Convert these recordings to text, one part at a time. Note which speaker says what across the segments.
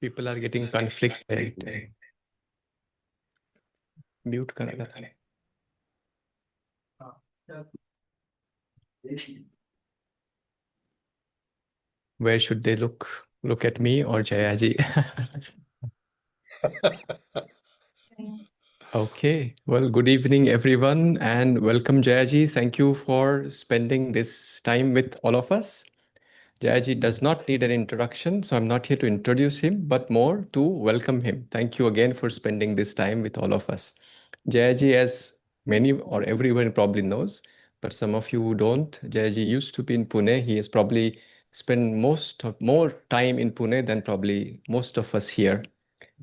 Speaker 1: People are getting conflicted. Mute करा था. Where should they look? Look at me or Jaya ji? Okay. Well, good evening, everyone, and welcome, Jaya ji. Thank you for spending this time with all of us. Jaya ji does not need an introduction, so I'm not here to introduce him, but more to welcome him. Thank you again for spending this time with all of us. Jaya ji, as many or everyone probably knows, but some of you who don't, Jaya ji used to be in Pune. He has probably spent more time in Pune than probably most of us here.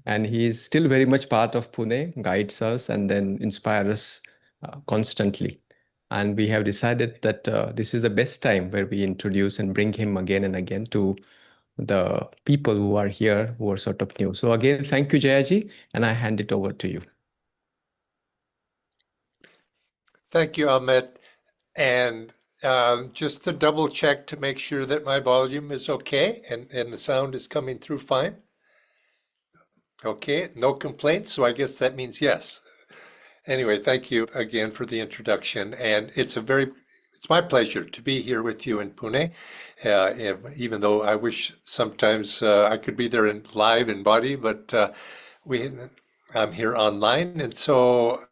Speaker 1: And he is still very much part of Pune, guides us and then inspires us constantly. And we have decided that this is the best time where we introduce and bring him again and again to the people who are here, who are sort of new. So again, thank you, Jayaji, and I hand it over to you.
Speaker 2: Thank you, Ahmed. And just to double check to make sure that my volume is okay and the sound is coming through fine. Okay, no complaints, so I guess that means yes. Anyway, thank you again for the introduction, and it's my pleasure to be here with you in Pune, even though I wish sometimes I could be there live in body, but I'm here online, and so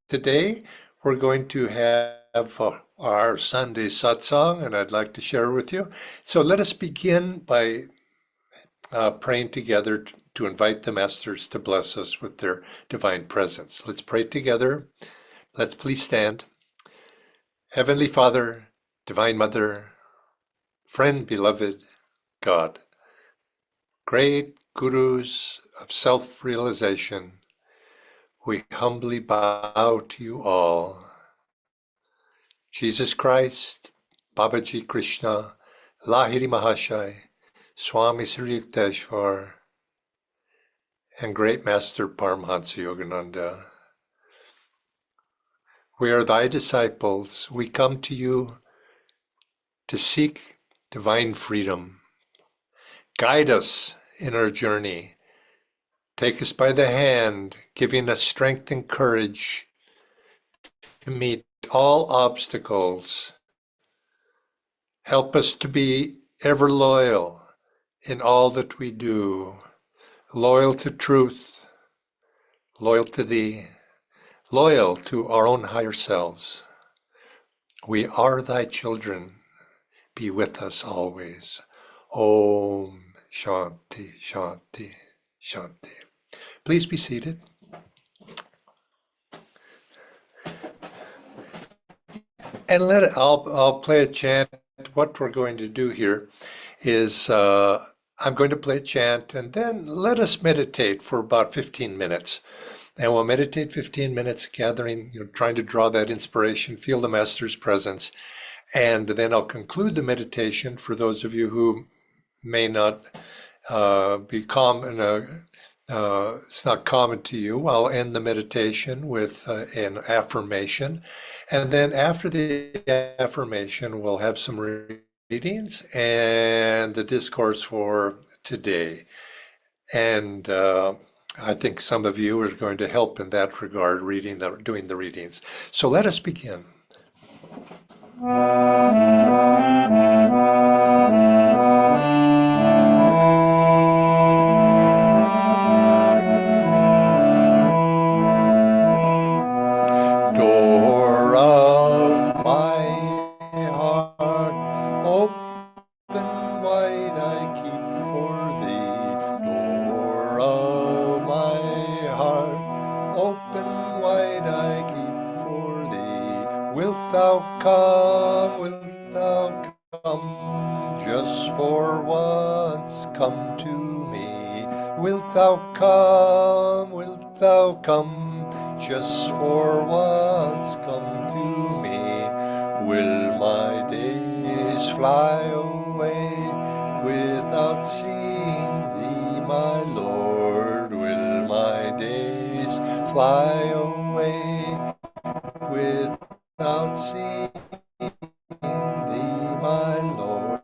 Speaker 2: today we're going to have our Sunday Satsang, and I'd like to share with you. So let us begin by praying together to invite the Masters to bless us with their divine presence. Let's pray together. Let's please stand. Heavenly Father, Divine Mother, friend beloved, God, great gurus of self-realization, we humbly bow to you all. Jesus Christ, Babaji Krishna, Lahiri Mahashai, Swami Sri Yukteswar, and Great Master Paramahansa Yogananda. We are thy disciples. We come to you to seek divine freedom. Guide us in our journey. Take us by the hand, giving us strength and courage to meet all obstacles. Help us to be ever loyal in all that we do, loyal to truth, loyal to thee, loyal to our own higher selves. We are thy children. Be with us always. Om Shanti, Shanti, Shanti. Please be seated. And I'll play a chant. What we're going to do here is I'm going to play a chant, and then let us meditate for about 15 minutes. And we'll meditate 15 minutes, gathering, trying to draw that inspiration, feel the Master's presence. And then I'll conclude the meditation for those of you who may not be common. It's not common to you. I'll end the meditation with an affirmation. And then after the affirmation, we'll have some readings and the discourse for today. And I think some of you are going to help in that regard, doing the readings. So let us begin. Door of my heart, open wide I keep for thee. Door of my heart, open wide I keep for thee. Wilt thou come, just for once come to me? Wilt thou come, just for once come to me? Will my days fly away without seeing thee, my Lord? Will my days fly away without seeing thee, my Lord?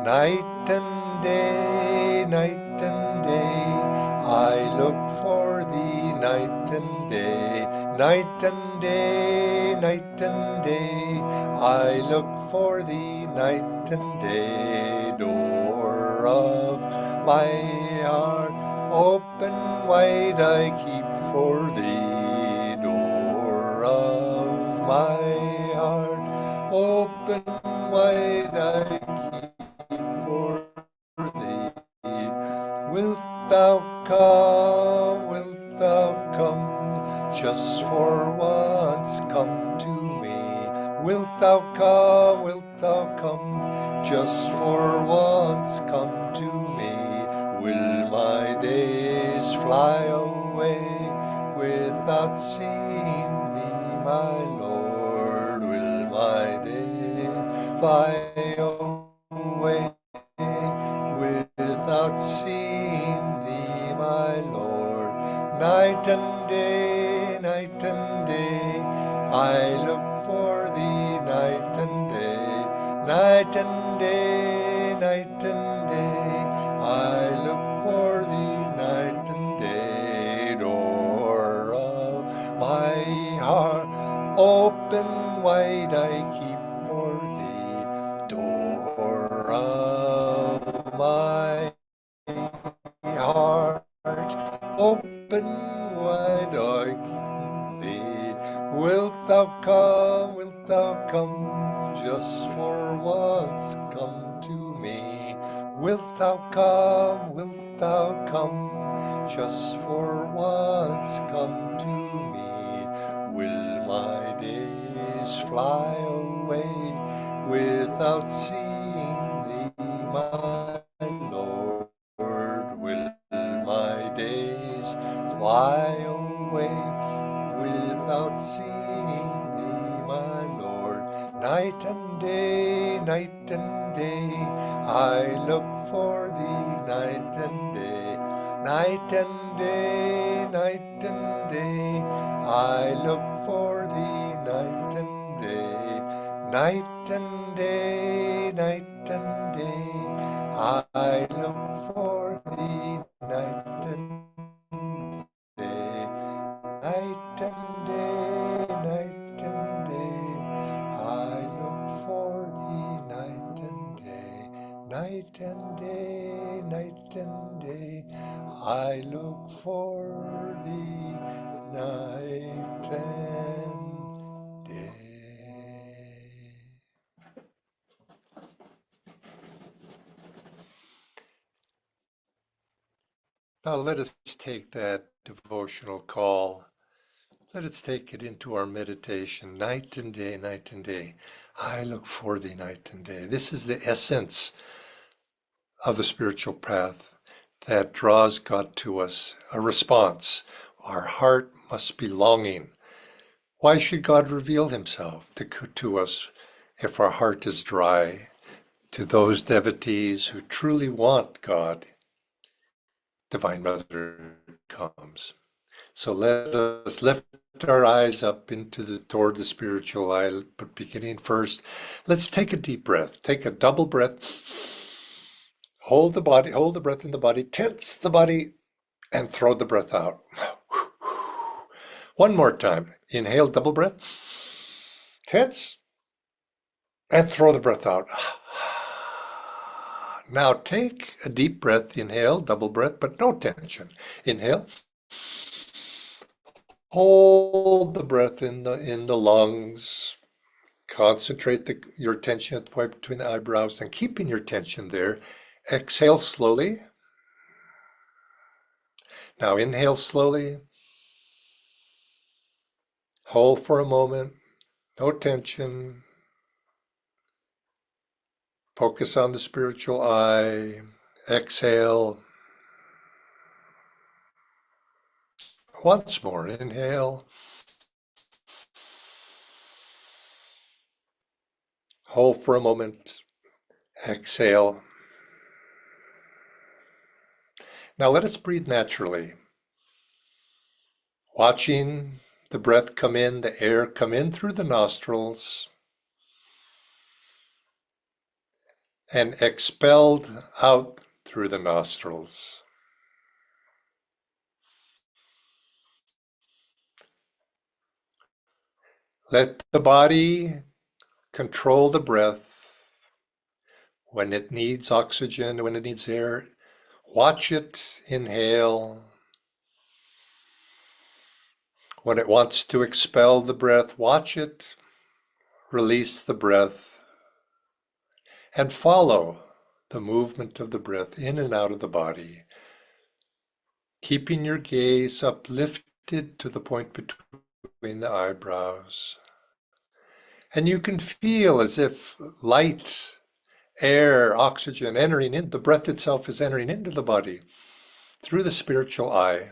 Speaker 2: Night and day look for thee night and day, night and day, night and day. I look for thee night and day. Door of my heart open wide I keep for thee. Door of my heart open wide I keep for thee. Wilt thou come, just for once come to me? Wilt thou come, just for once come to me? Will my days fly away without seeing thee, my Lord? Will my days fly away without seeing thee, my Lord? Night and day, night and day, I look for thee night and day, night and day, night and day, I look for thee night and day. Door of my heart open wide I keep for thee. Door of my heart open wide I keep thee. Wilt thou come, just for once come to me? Wilt thou come, just for once come to me? Will my days fly away without seeing thee, my Lord? Will my days fly away without seeing thee, my Lord? Night and day, I look for thee night and day, night and day, night and day, I look for thee night and day, night and day, night and day, I look for thee night and day, night and day, night and day, I look for thee night and day, night and day, night and day, I look for thee night and day. Now let us take that devotional call. Let us take it into our meditation night and day, night and day. I look for thee night and day. This is the essence of the spiritual path that draws God to us, a response. Our heart must be longing. Why should God reveal himself to us if our heart is dry? To those devotees who truly want God, Divine Mother comes. So let us lift our eyes up toward the spiritual eye, but beginning first, let's take a deep breath. Take a double breath. Hold the breath in the body, tense the body, and throw the breath out. One more time. Inhale, double breath. Tense, and throw the breath out. Now take a deep breath. Inhale, double breath, but no tension. Inhale. Hold the breath in the lungs. Concentrate your attention at the point between the eyebrows and keeping your tension there. Exhale slowly. Now inhale slowly. Hold for a moment. No tension. Focus on the spiritual eye. Exhale. Once more. Inhale. Hold for a moment. Exhale. Now let us breathe naturally. Watching the breath come in, the air come in through the nostrils and expelled out through the nostrils. Let the body control the breath. When it needs oxygen, when it needs air, watch it inhale. When it wants to expel the breath, watch it release the breath and follow the movement of the breath in and out of the body, keeping your gaze uplifted to the point between the eyebrows. And you can feel as if light, air, oxygen entering in, the breath itself is entering into the body through the spiritual eye.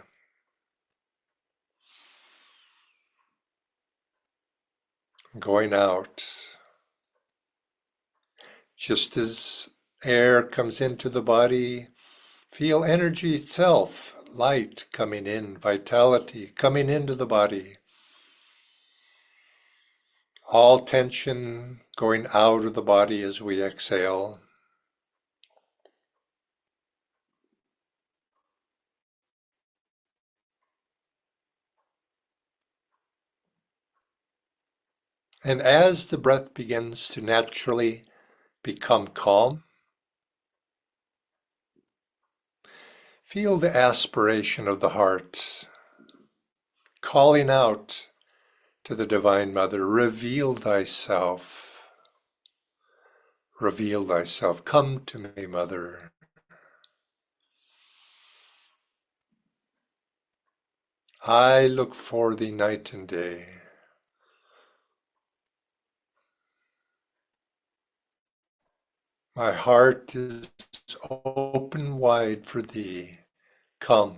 Speaker 2: Going out. Just as air comes into the body, feel energy itself, light coming in, vitality coming into the body. All tension going out of the body as we exhale. And as the breath begins to naturally become calm, feel the aspiration of the heart, calling out to the Divine Mother, reveal thyself, reveal thyself, come to me, Mother. I look for thee night and day. My heart is open wide for thee. Come.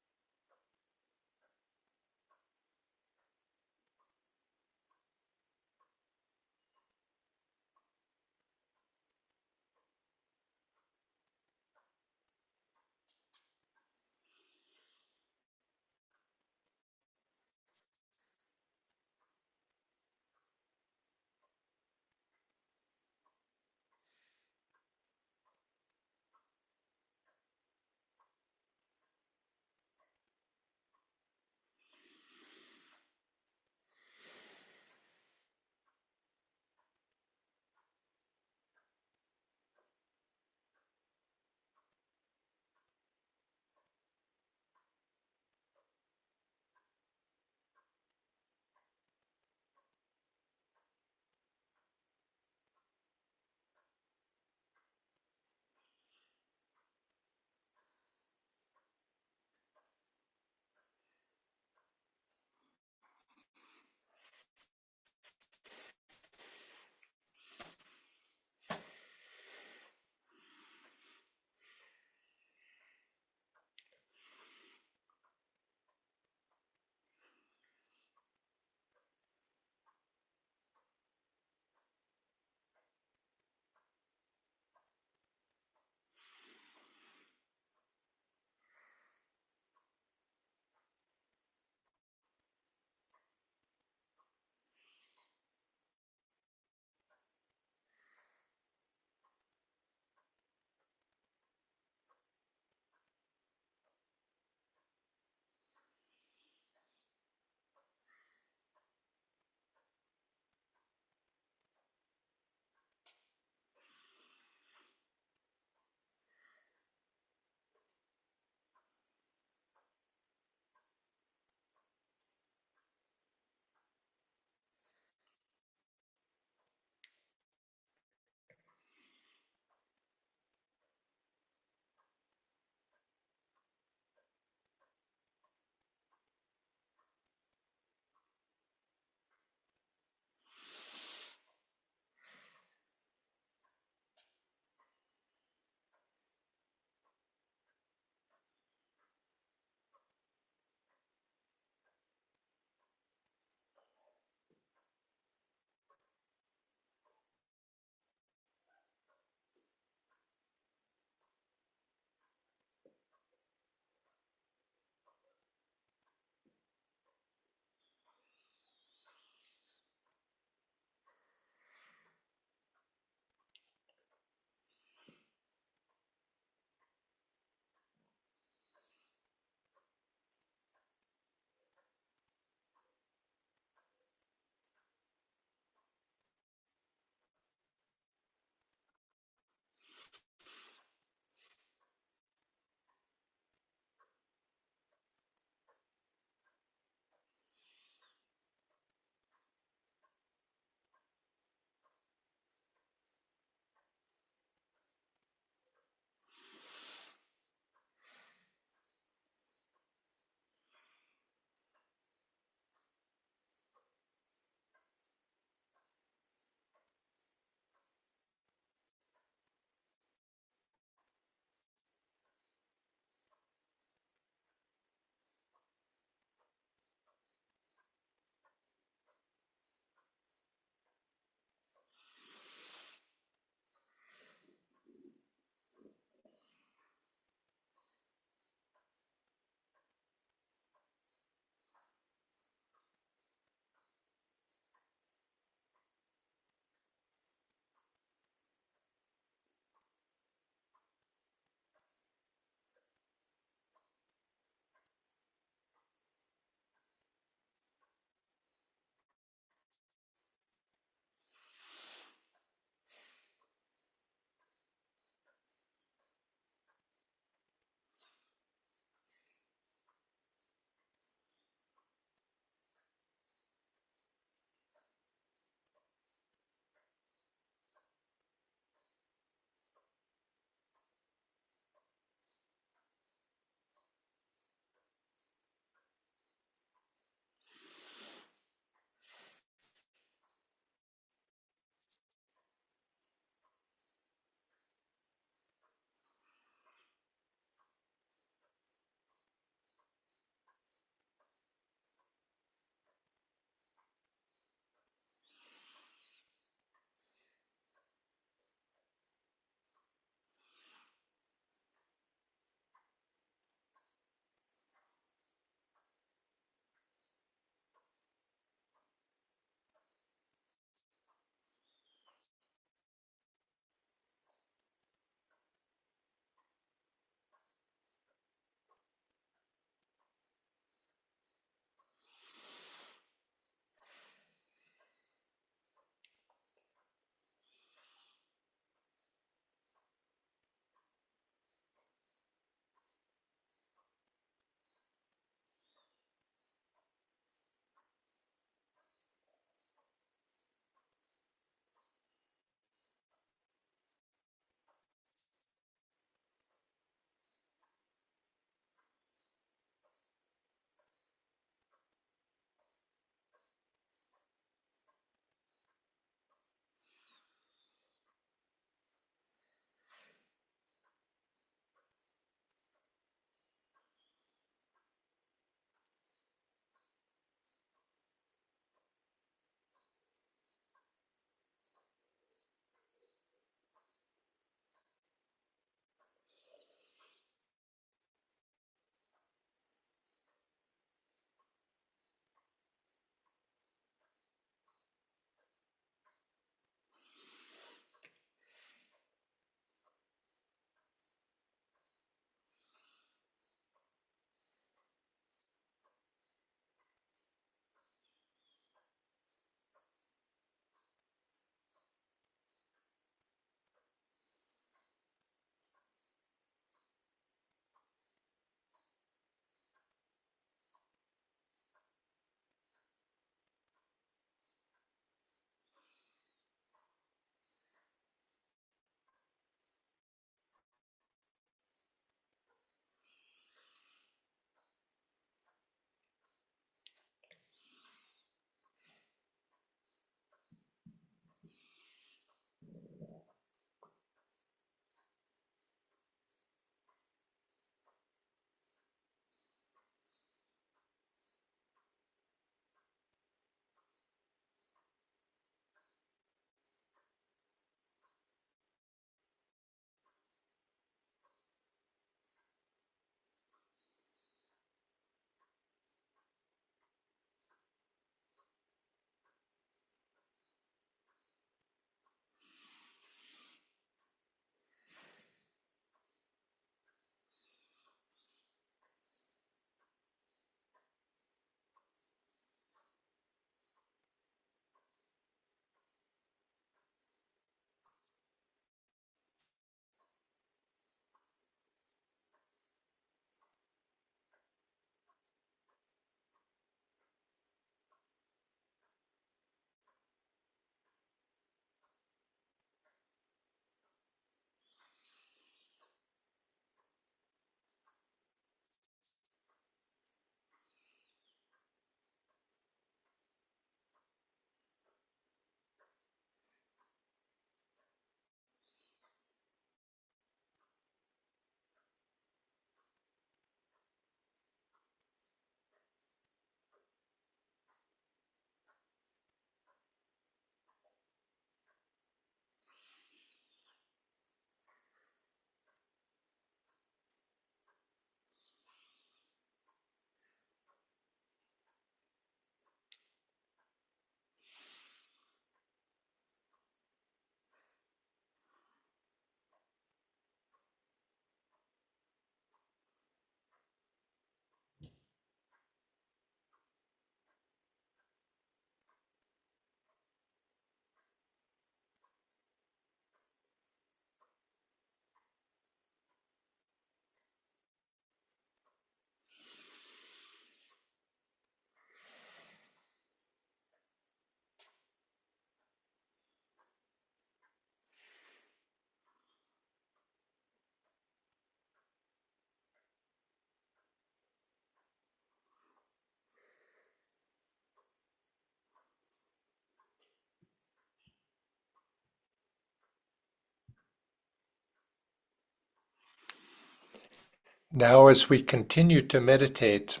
Speaker 2: Now, as we continue to meditate,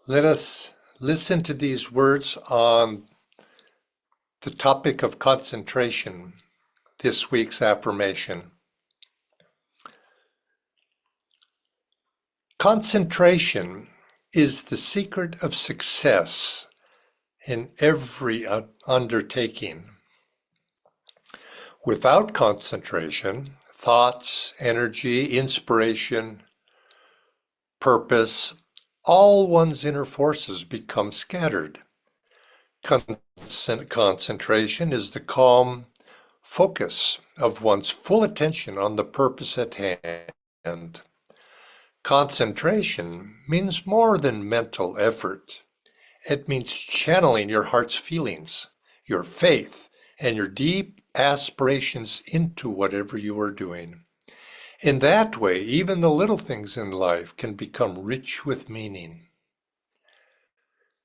Speaker 2: let us listen to these words on the topic of concentration, this week's affirmation. Concentration is the secret of success in every undertaking. Without concentration, thoughts, energy, inspiration, purpose, all one's inner forces become scattered. Concentration is the calm focus of one's full attention on the purpose at hand. Concentration means more than mental effort. It means channeling your heart's feelings, your faith, and your deep aspirations into whatever you are doing. In that way, even the little things in life can become rich with meaning.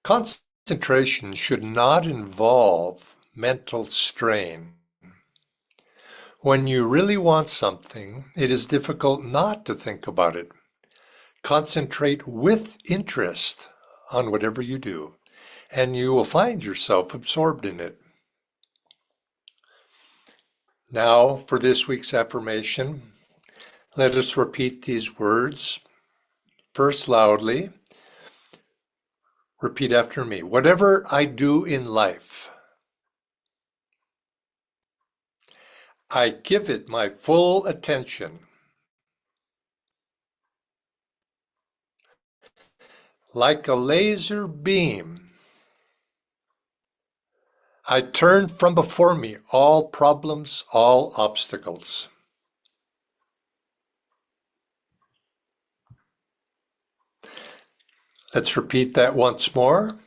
Speaker 2: Concentration should not involve mental strain. When you really want something, it is difficult not to think about it. Concentrate with interest on whatever you do, and you will find yourself absorbed in it. Now, for this week's affirmation, let us repeat these words, first loudly. Repeat after me. Whatever I do in life, I give it my full attention. Like a laser beam, I turn from before me all problems, all obstacles. Let's repeat that once more.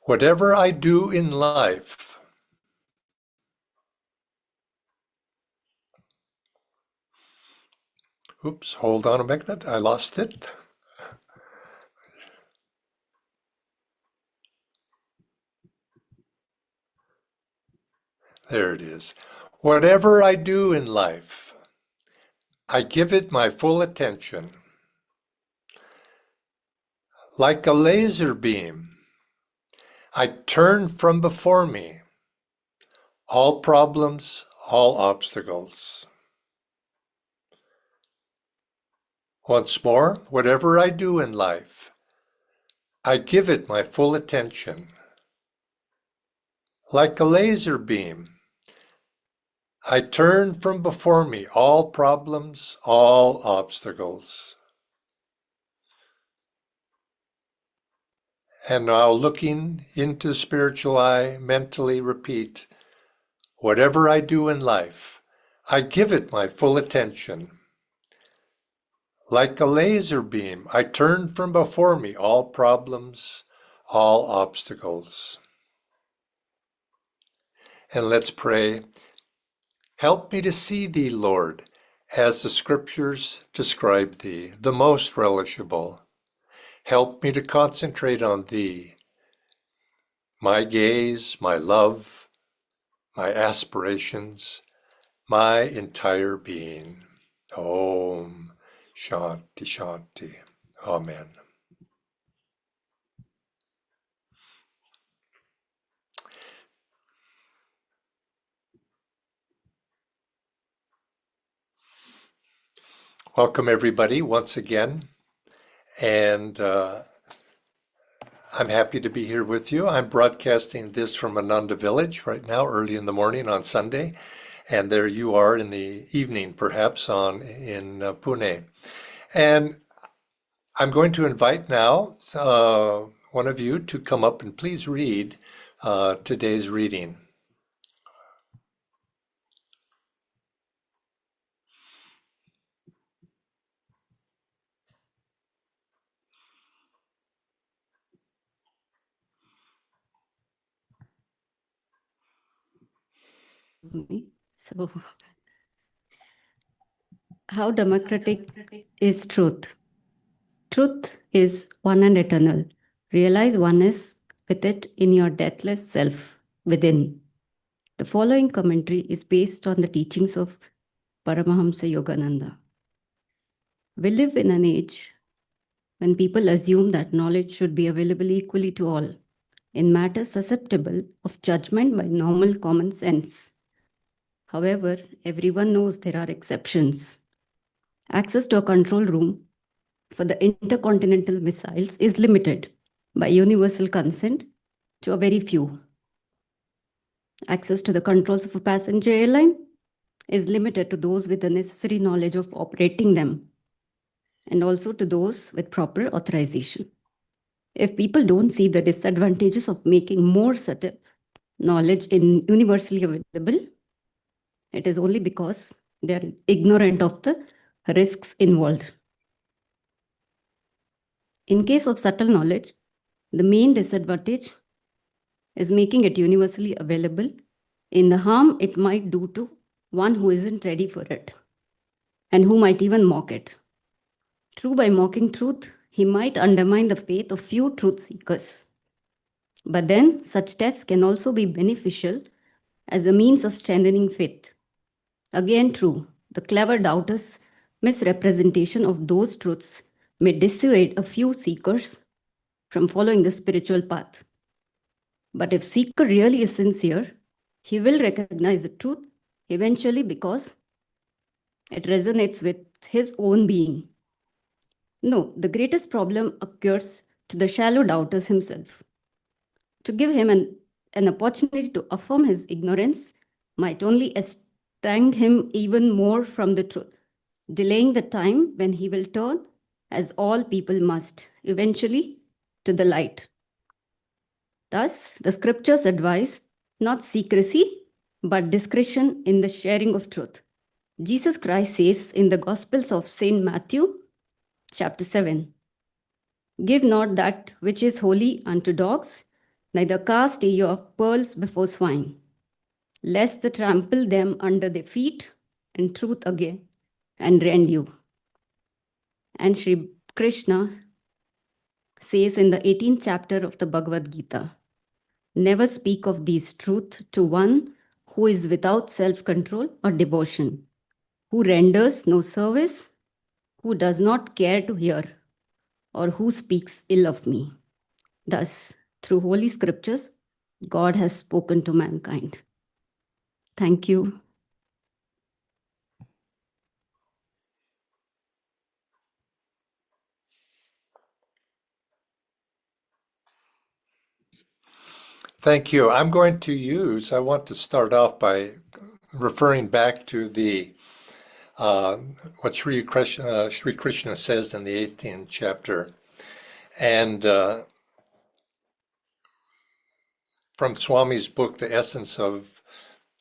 Speaker 2: Whatever I do in life, oops, hold on a minute, I lost it. There it is. Whatever I do in life, I give it my full attention. Like a laser beam, I turn from before me all problems, all obstacles. Once more, whatever I do in life, I give it my full attention. Like a laser beam, I turn from before me all problems, all obstacles. And now, looking into the spiritual eye, mentally repeat, whatever I do in life, I give it my full attention. Like a laser beam, I turn from before me all problems, all obstacles. And let's pray. Help me to see thee, Lord, as the scriptures describe thee, the most relishable. Help me to concentrate on thee, my gaze, my love, my aspirations, my entire being. Om Shanti Shanti. Amen. Welcome everybody once again. And I'm happy to be here with you. I'm broadcasting this from Ananda Village right now, early in the morning on Sunday. And there you are in the evening, perhaps, in Pune. And I'm going to invite now one of you to come up and please read today's reading.
Speaker 3: So, how democratic is truth? Truth is one and eternal. Realize oneness with it in your deathless self within. The following commentary is based on the teachings of Paramahamsa Yogananda. We live in an age when people assume that knowledge should be available equally to all in matters susceptible of judgment by normal common sense. However, everyone knows there are exceptions. Access to a control room for the intercontinental missiles is limited by universal consent to a very few. Access to the controls of a passenger airline is limited to those with the necessary knowledge of operating them, and also to those with proper authorization. If people don't see the disadvantages of making more certain knowledge universally available, it is only because they are ignorant of the risks involved. In case of subtle knowledge, the main disadvantage is making it universally available in the harm it might do to one who isn't ready for it and who might even mock it. True, by mocking truth, he might undermine the faith of few truth seekers. But then, such tests can also be beneficial as a means of strengthening faith. Again, true, the clever doubters' misrepresentation of those truths may dissuade a few seekers from following the spiritual path. But if seeker really is sincere, he will recognize the truth eventually because it resonates with his own being. No, the greatest problem occurs to the shallow doubters himself. To give him an opportunity to affirm his ignorance might only estrangle him even more from the truth, delaying the time when he will turn, as all people must, eventually to the light. Thus, the scriptures advise not secrecy, but discretion in the sharing of truth. Jesus Christ says in the Gospels of St. Matthew, chapter 7, "Give not that which is holy unto dogs, neither cast ye your pearls before swine, lest they trample them under their feet, and truth again, and rend you." And Sri Krishna says in the 18th chapter of the Bhagavad Gita, "Never speak of these truth to one who is without self-control or devotion, who renders no service, who does not care to hear, or who speaks ill of me." Thus, through holy scriptures, God has spoken to mankind. Thank you.
Speaker 2: Thank you. I want to start off by referring back to the what Sri Krishna says in the 18th chapter. And from Swami's book, The Essence of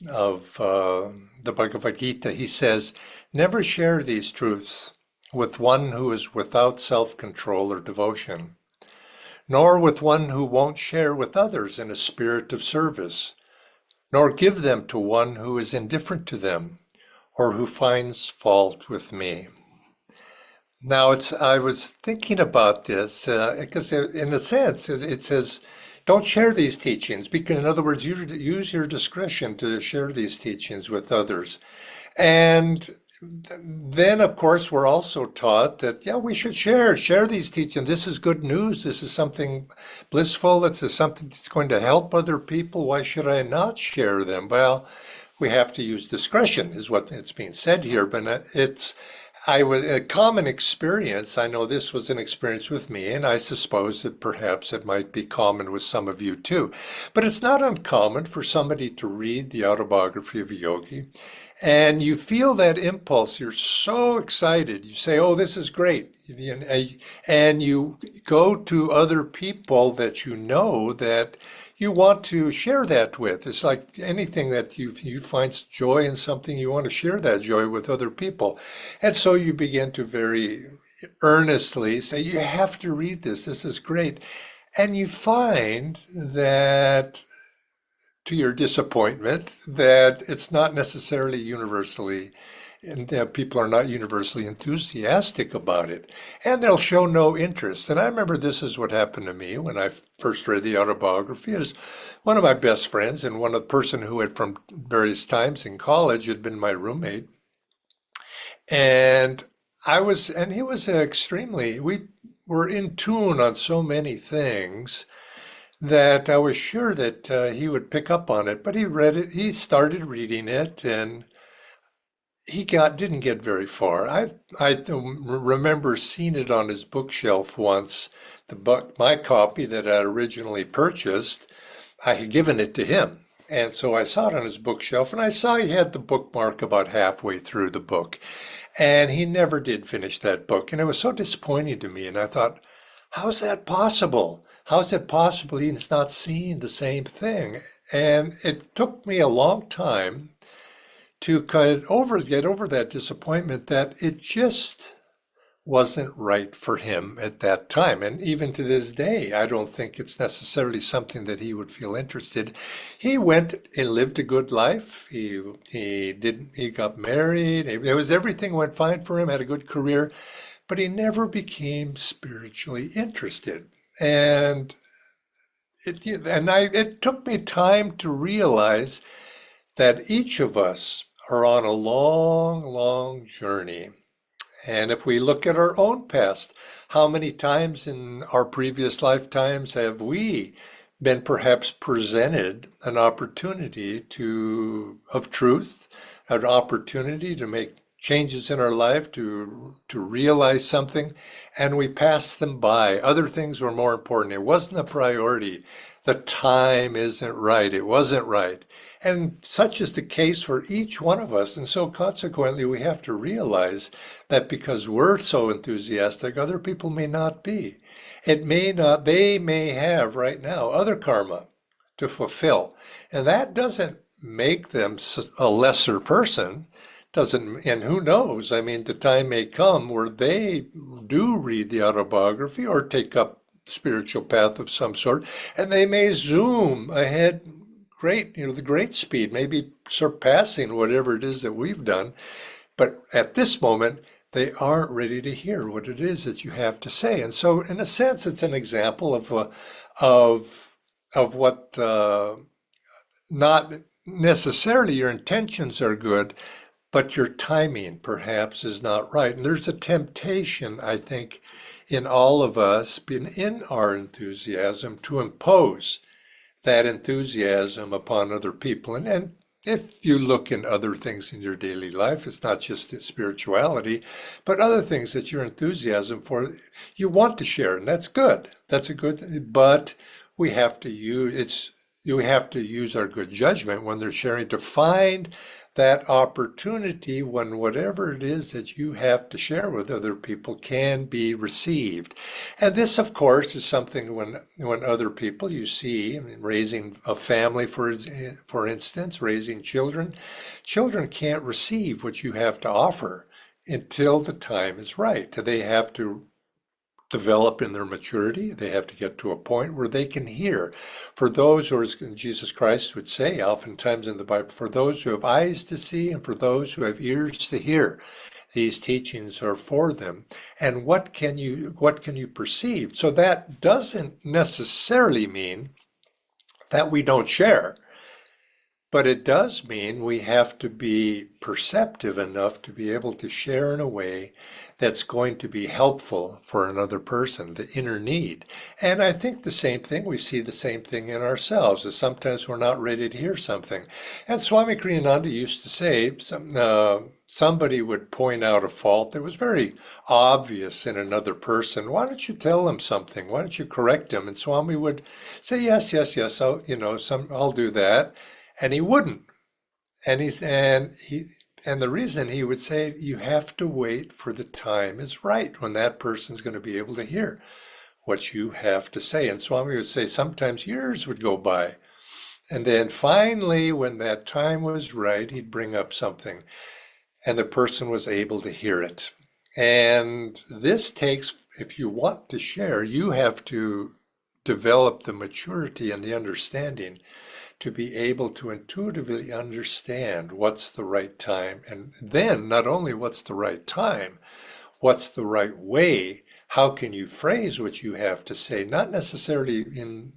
Speaker 2: the Bhagavad Gita, he says, "Never share these truths with one who is without self-control or devotion, nor with one who won't share with others in a spirit of service, nor give them to one who is indifferent to them, or who finds fault with me." Now, I was thinking about this because in a sense, it says, don't share these teachings. Because, in other words, use your discretion to share these teachings with others. And then, of course, we're also taught that, yeah, we should share these teachings. This is good news. This is something blissful. This is something that's going to help other people. Why should I not share them? Well, we have to use discretion, is what it's being said here. But a common experience, I know this was an experience with me, and I suppose that perhaps it might be common with some of you too. But it's not uncommon for somebody to read the autobiography of a yogi, and you feel that impulse. You're so excited. You say, oh, this is great. And you go to other people that you know that you want to share that with. It's like anything that you find joy in something, you want to share that joy with other people. And so you begin to very earnestly say, you have to read this. This is great. And you find that, to your disappointment, that it's not necessarily universally, and that people are not universally enthusiastic about it, and they'll show no interest. And I remember this is what happened to me when I first read the autobiography. It was one of my best friends and one of the person who had from various times in college had been my roommate. And he was we were in tune on so many things that I was sure that he would pick up on it. But he started reading it, and didn't get very far. I remember seeing it on his bookshelf once. My copy that I originally purchased, I had given it to him. And so I saw it on his bookshelf, and I saw he had the bookmark about halfway through the book. And he never did finish that book. And it was so disappointing to me. And I thought, how's that possible? How's it possible he's not seeing the same thing? And it took me a long time to get over that disappointment that it just wasn't right for him at that time. And even to this day, I don't think it's necessarily something that he would feel interested. He went and lived a good life. He got married. Everything went fine for him, had a good career, but he never became spiritually interested. And it took me time to realize that each of us are on a long, long journey. And if we look at our own past, how many times in our previous lifetimes have we been perhaps presented an opportunity of truth, an opportunity to make changes in our life, to realize something, and we passed them by. Other things were more important. It wasn't a priority. The time isn't right. It wasn't right. And such is the case for each one of us. And so consequently, we have to realize that because we're so enthusiastic, other people may not be. They may have right now other karma to fulfill. And that doesn't make them a lesser person. And who knows? I mean, the time may come where they do read the autobiography or take up spiritual path of some sort, and they may zoom ahead the great speed, maybe surpassing whatever it is that we've done. But at this moment, they aren't ready to hear what it is that you have to say. And so, in a sense, it's an example of what not necessarily your intentions are good, but your timing perhaps is not right. And there's a temptation, I think, in all of us, in our enthusiasm, to impose that enthusiasm upon other people. And if you look in other things in your daily life, it's not just in spirituality, but other things that your enthusiasm for, you want to share, and that's good. But we have to use our good judgment when they're sharing to find that opportunity when whatever it is that you have to share with other people can be received. And this, of course, is something when other people you see, raising a family, for instance, raising children can't receive what you have to offer until the time is right. They have to develop in their maturity. They have to get to a point where they can hear. For those, or as Jesus Christ would say oftentimes in the Bible, for those who have eyes to see and for those who have ears to hear, these teachings are for them. And what can you perceive? So that doesn't necessarily mean that we don't share. But it does mean we have to be perceptive enough to be able to share in a way that's going to be helpful for another person, the inner need. And I think we see the same thing in ourselves, is sometimes we're not ready to hear something. And Swami Kriyananda used to say, somebody would point out a fault that was very obvious in another person. Why don't you tell them something? Why don't you correct them? And Swami would say, yes, I'll do that. And he wouldn't. And the reason he would say, you have to wait for the time is right when that person's going to be able to hear what you have to say. And Swami would say sometimes years would go by. And then finally, when that time was right, he'd bring up something and the person was able to hear it. And this takes, if you want to share, you have to develop the maturity and the understanding to be able to intuitively understand what's the right time. And then not only what's the right time, what's the right way, how can you phrase what you have to say, not necessarily in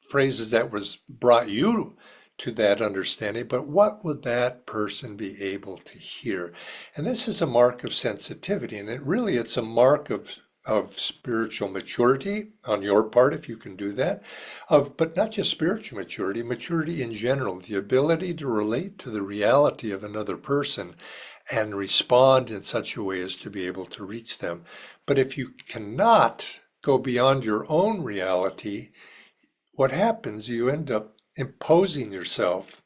Speaker 2: phrases that was brought you to that understanding, but what would that person be able to hear? And this is a mark of sensitivity, and it's a mark of spiritual maturity on your part, if you can do that, but not just spiritual maturity, maturity in general, the ability to relate to the reality of another person and respond in such a way as to be able to reach them. But if you cannot go beyond your own reality, what happens, you end up imposing yourself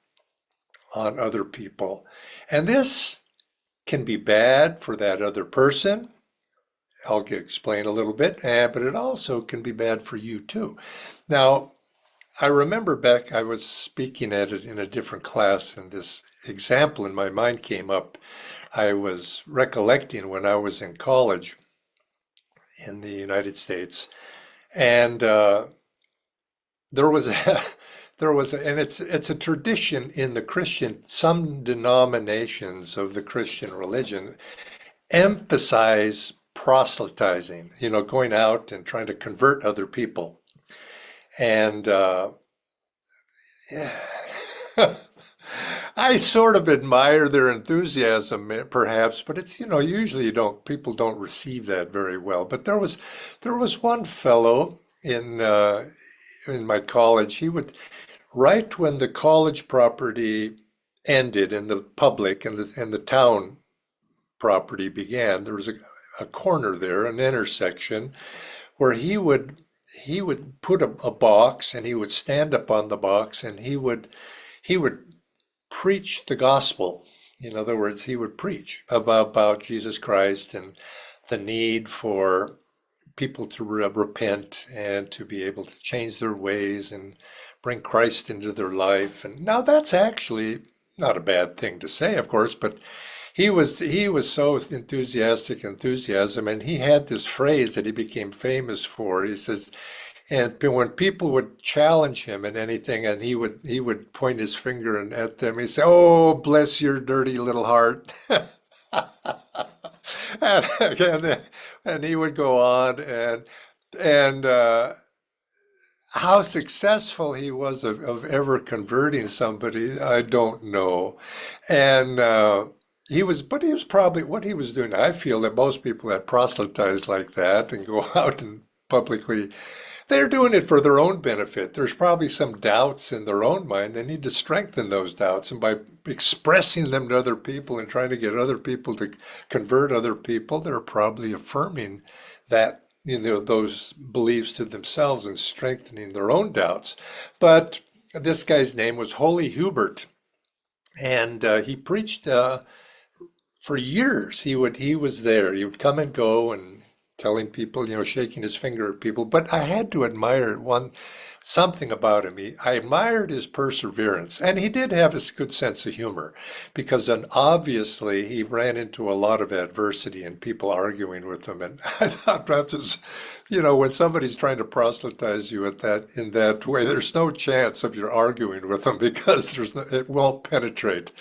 Speaker 2: on other people. And this can be bad for that other person. I'll explain a little bit, but it also can be bad for you too. Now, I remember back, I was speaking at it in a different class, and this example in my mind came up. I was recollecting when I was in college in the United States, and it's a tradition in the Christian, some denominations of the Christian religion emphasize proselytizing, going out and trying to convert other people. And yeah. I sort of admire their enthusiasm, perhaps, but it's, usually people don't receive that very well. But there was one fellow in my college. He would, right when the college property ended and the public and the town property began, there was a corner there, an intersection, where he would put a box, and he would stand up on the box, and he would preach the gospel. In other words, he would preach about Jesus Christ and the need for people to repent and to be able to change their ways and bring Christ into their life. And now that's actually not a bad thing to say, of course, but he was so enthusiasm, and he had this phrase that he became famous for. He says, and when people would challenge him in anything, and he would point his finger at them, he'd say, "Oh, bless your dirty little heart." and he would go on, and how successful he was of ever converting somebody, I don't know. And he was probably, what he was doing, I feel that most people that proselytize like that and go out and publicly, they're doing it for their own benefit. There's probably some doubts in their own mind. They need to strengthen those doubts. And by expressing them to other people and trying to get other people to convert other people, they're probably affirming that, those beliefs to themselves and strengthening their own doubts. But this guy's name was Holy Hubert. And he preached for years. He was there. He would come and go and telling people, shaking his finger at people. But I had to admire something about him. I admired his perseverance, and he did have a good sense of humor, because then obviously he ran into a lot of adversity and people arguing with him. And I thought, when somebody's trying to proselytize you in that way, there's no chance of you arguing with them, because it won't penetrate.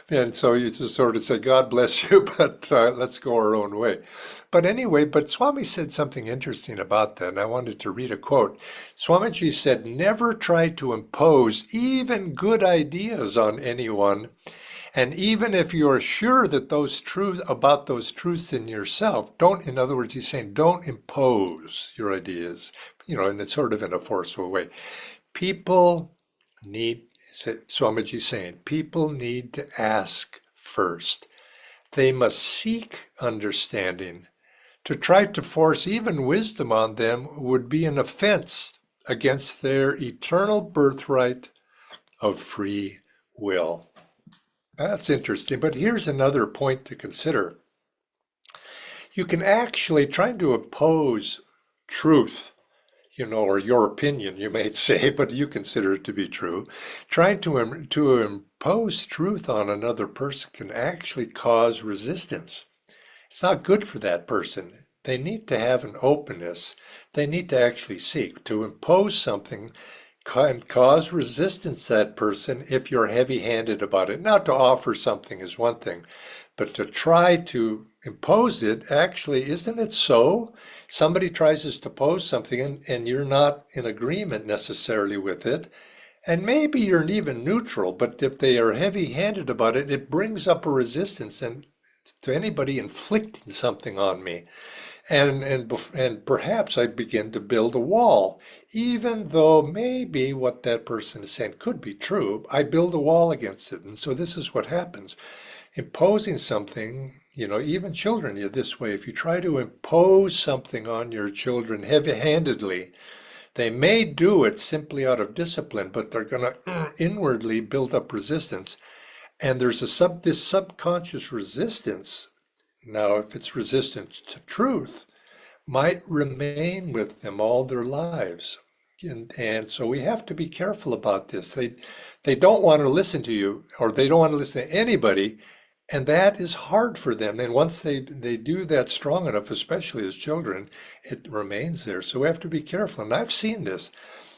Speaker 2: And so you just sort of say, "God bless you, but let's go our own way." But anyway, Swami said something interesting about that, and I wanted to read a quote. Swamiji said, "Never try to impose even good ideas on anyone. And even if you're sure that those truths in yourself, in other words, he's saying, don't impose your ideas, and it's sort of in a forceful way. Swamiji's saying, people need to ask first. They must seek understanding. To try to force even wisdom on them would be an offense against their eternal birthright of free will." That's interesting, but here's another point to consider. You can actually try to oppose truth, or your opinion, you might say, but you consider it to be true. Trying to impose truth on another person can actually cause resistance. It's not good for that person. They need to have an openness. They need to actually seek. To impose something can cause resistance to that person if you're heavy-handed about it. Now, to offer something is one thing, but to try to impose it, actually, isn't it so? Somebody tries to impose something and you're not in agreement necessarily with it, And maybe you're even neutral, but if they are heavy-handed about it, it brings up a resistance and to anybody inflicting something on me. And perhaps I begin to build a wall, even though maybe what that person is saying could be true. I build a wall against it, and so this is what happens. Imposing something, even children are this way. If you try to impose something on your children heavy-handedly, they may do it simply out of discipline, but they're going to inwardly build up resistance. And there's this subconscious resistance. Now, if it's resistance to truth, might remain with them all their lives. And so we have to be careful about this. They don't want to listen to you, or they don't want to listen to anybody, and that is hard for them. And once they do that strong enough, especially as children, it remains there. So we have to be careful. And I've seen this.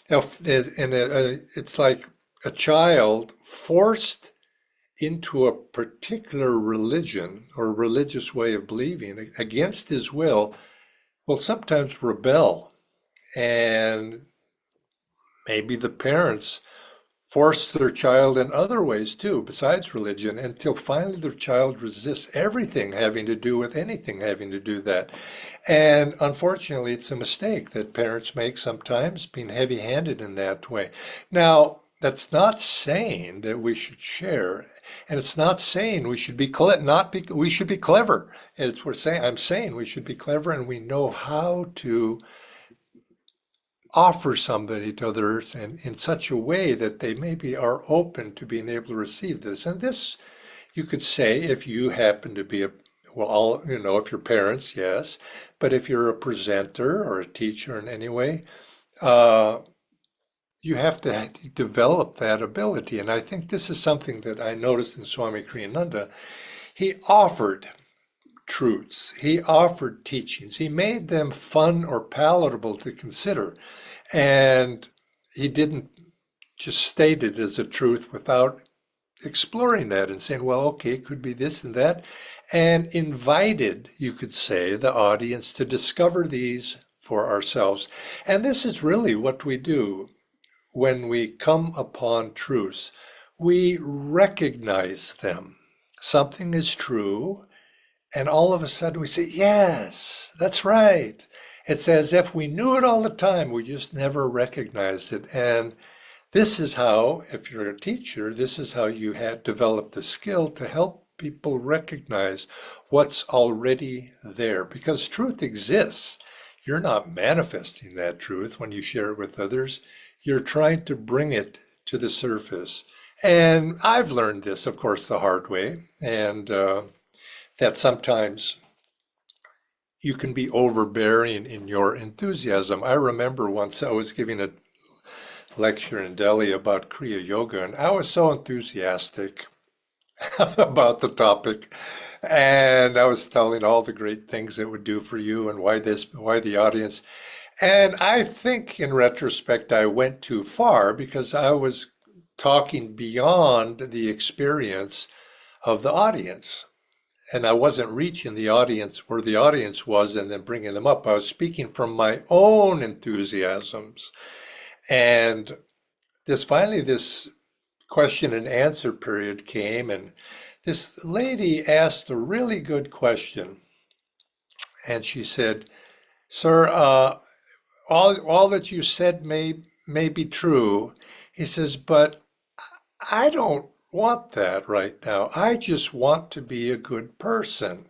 Speaker 2: It's like a child forced into a particular religion or religious way of believing against his will sometimes rebel. And maybe the parents force their child in other ways too, besides religion, until finally their child resists everything having to do with anything having to do that. And unfortunately, it's a mistake that parents make sometimes, being heavy-handed in that way. Now, that's not saying that we should share, and it's not saying we should be we should be clever. I'm saying we should be clever, and we know how to offer somebody to others and in such a way that they maybe are open to being able to receive this. And this, you could say, if you happen to be if your parents, yes, but if you're a presenter or a teacher in any way, you have to develop that ability. And I think this is something that I noticed in Swami Kriyananda. He offered truths, he offered teachings, he made them fun or palatable to consider. And he didn't just state it as a truth without exploring that and saying, well, okay, it could be this and that, and invited, you could say, the audience to discover these for ourselves. And this is really what we do when we come upon truths. We recognize them. Something is true, and all of a sudden we say, yes, that's right. It's as if we knew it all the time, we just never recognized it. And this is how, if you're a teacher, this is how you had developed the skill to help people recognize what's already there. Because truth exists. You're not manifesting that truth when you share it with others. You're trying to bring it to the surface. And I've learned this, of course, the hard way, and that sometimes you can be overbearing in your enthusiasm. I remember once I was giving a lecture in Delhi about Kriya Yoga, and I was so enthusiastic about the topic, and I was telling all the great things it would do for you and why the audience. And I think in retrospect, I went too far because I was talking beyond the experience of the audience. And I wasn't reaching the audience where the audience was and then bringing them up. I was speaking from my own enthusiasms. And this question and answer period came, and this lady asked a really good question. And she said, sir, all that you said may be true. He says, but I don't want that right now. I just want to be a good person.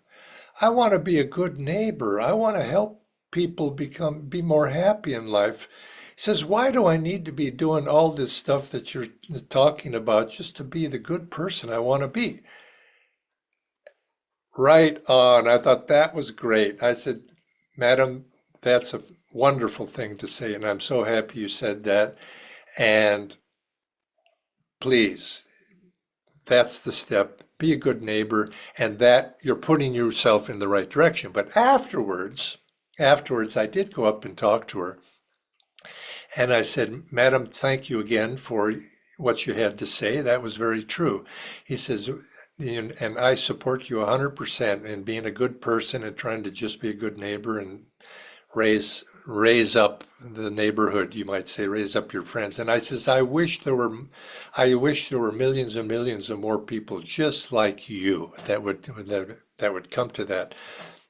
Speaker 2: I want to be a good neighbor. I want to help people be more happy in life. He says, why do I need to be doing all this stuff that you're talking about just to be the good person I want to be? Right on. I thought that was great. I said, Madam, that's a wonderful thing to say, and I'm so happy you said that. And please, that's the step. Be a good neighbor, and that you're putting yourself in the right direction. But afterwards, I did go up and talk to her. And I said, Madam, thank you again for what you had to say. That was very true. He says, and I support you 100% in being a good person and trying to just be a good neighbor and raise raise up the neighborhood, you might say, raise up your friends. And I says, I wish there were millions and millions of more people just like you that would come to that.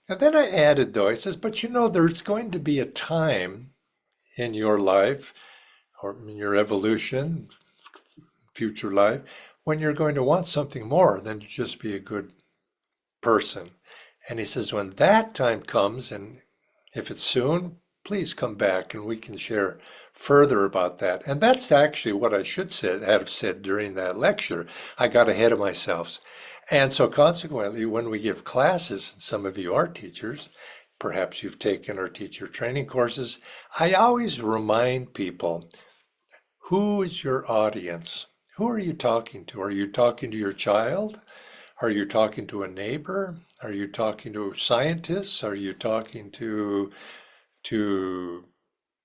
Speaker 2: And then I added, though, I says, but there's going to be a time in your life or in your evolution, future life, when you're going to want something more than to just be a good person. And he says, when that time comes, and if it's soon, please come back and we can share further about that. And that's actually what I should have said during that lecture. I got ahead of myself. And so consequently, when we give classes, and some of you are teachers, perhaps you've taken our teacher training courses, I always remind people, who is your audience? Who are you talking to? Are you talking to your child? Are you talking to a neighbor? Are you talking to scientists? Are you talking to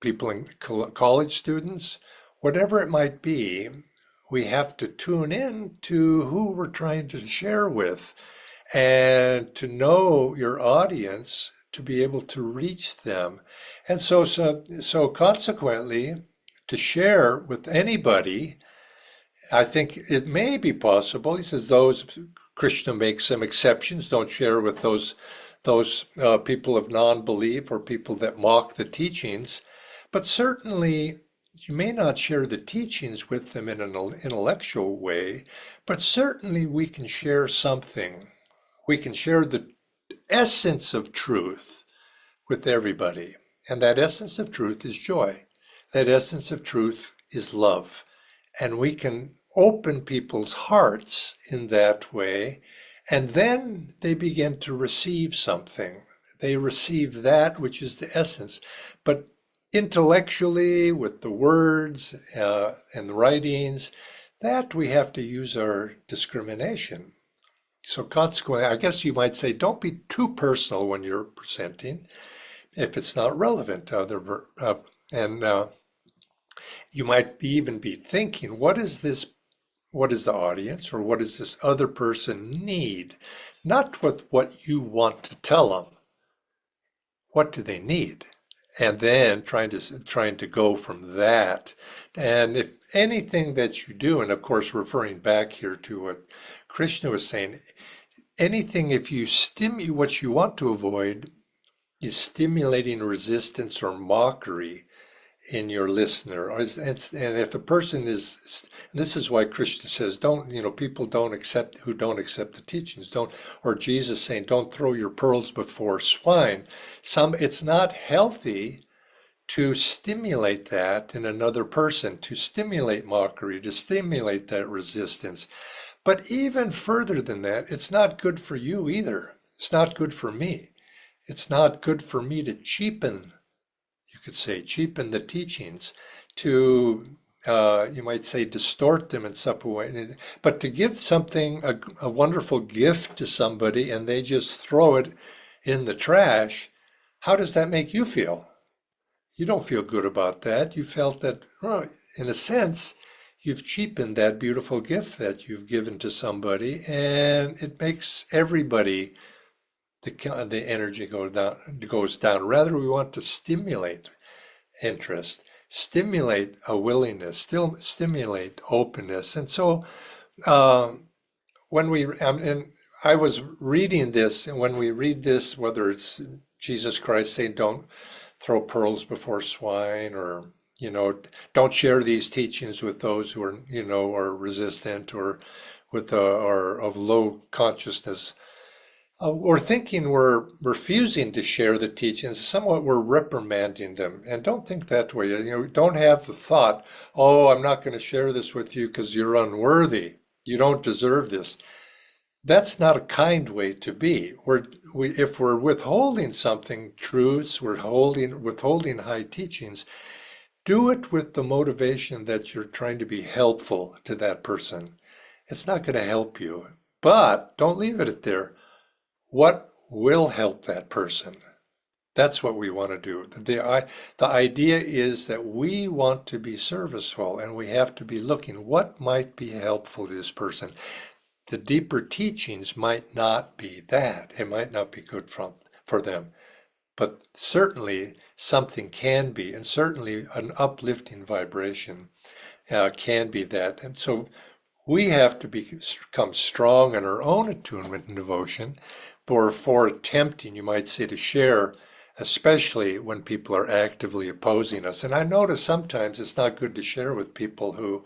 Speaker 2: people in college students? Whatever it might be, we have to tune in to who we're trying to share with and to know your audience, to be able to reach them. And so consequently, to share with anybody, I think it may be possible. He says Krishna makes some exceptions. Don't share with those people of non-belief or people that mock the teachings. But certainly, you may not share the teachings with them in an intellectual way, but certainly we can share something. We can share the essence of truth with everybody. And that essence of truth is joy. That essence of truth is love. And we can open people's hearts in that way, and then they begin to receive something. They receive that which is the essence. But intellectually, with the words and the writings, that we have to use our discrimination. So consequently, I guess you might say, don't be too personal when you're presenting if it's not relevant to other. You might even be thinking, what is the audience, or what does this other person need? Not with what you want to tell them. What do they need? And then trying to go from that. And if anything that you do, and of course referring back here to what Krishna was saying, anything, if you what you want to avoid is stimulating resistance or mockery in your listener. And if a person this is why Krishna says, people who don't accept the teachings, or Jesus saying, don't throw your pearls before swine. It's not healthy to stimulate that in another person, to stimulate mockery, to stimulate that resistance. But even further than that, it's not good for you either. It's not good for me. It's not good for me to cheapen the teachings, to, you might say, distort them in some way. But to give something, a wonderful gift to somebody, and they just throw it in the trash, how does that make you feel? You don't feel good about that. You felt that, in a sense, you've cheapened that beautiful gift that you've given to somebody, and it makes everybody, the energy goes down. Rather, we want to stimulate interest, stimulate a willingness, still stimulate openness. And so and I was reading this, and when we read this, whether it's Jesus Christ saying, don't throw pearls before swine, or, don't share these teachings with those who are, are resistant, or or of low consciousness. We're thinking we're refusing to share the teachings, somewhat we're reprimanding them. And don't think that way. Don't have the thought, oh, I'm not going to share this with you because you're unworthy. You don't deserve this. That's not a kind way to be. If we're withholding something, truths, we're withholding high teachings, do it with the motivation that you're trying to be helpful to that person. It's not going to help you, but don't leave it there. What will help that person? That's what we want to do. The idea is that we want to be serviceful, and we have to be looking what might be helpful to this person. The deeper teachings might not be that. It might not be good for them. but certainly something can be, and certainly an uplifting vibration can be that. And so we have to become strong in our own attunement and devotion before attempting, you might say, to share, especially when people are actively opposing us. And I notice sometimes it's not good to share with people who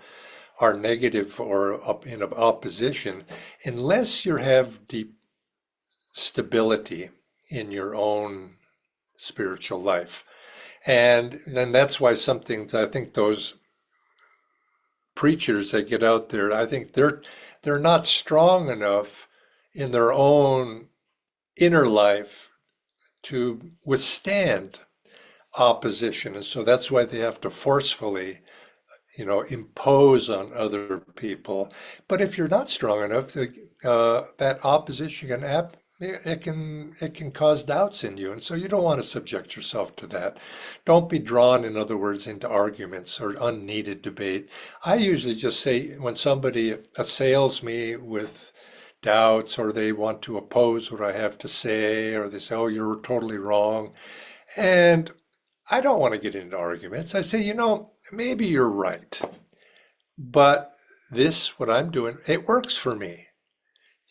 Speaker 2: are negative or in opposition unless you have deep stability in your own spiritual life. And then that's why I think those preachers that get out there, I think they're not strong enough in their own inner life to withstand opposition. And so that's why they have to forcefully, impose on other people. But if you're not strong enough, that opposition can cause doubts in you, and so you don't want to subject yourself to that. Don't be drawn, in other words, into arguments or unneeded debate. I usually just say when somebody assails me with doubts, or they want to oppose what I have to say, or they say, "Oh, you're totally wrong," and I don't want to get into arguments. I say, maybe you're right, but what I'm doing, it works for me.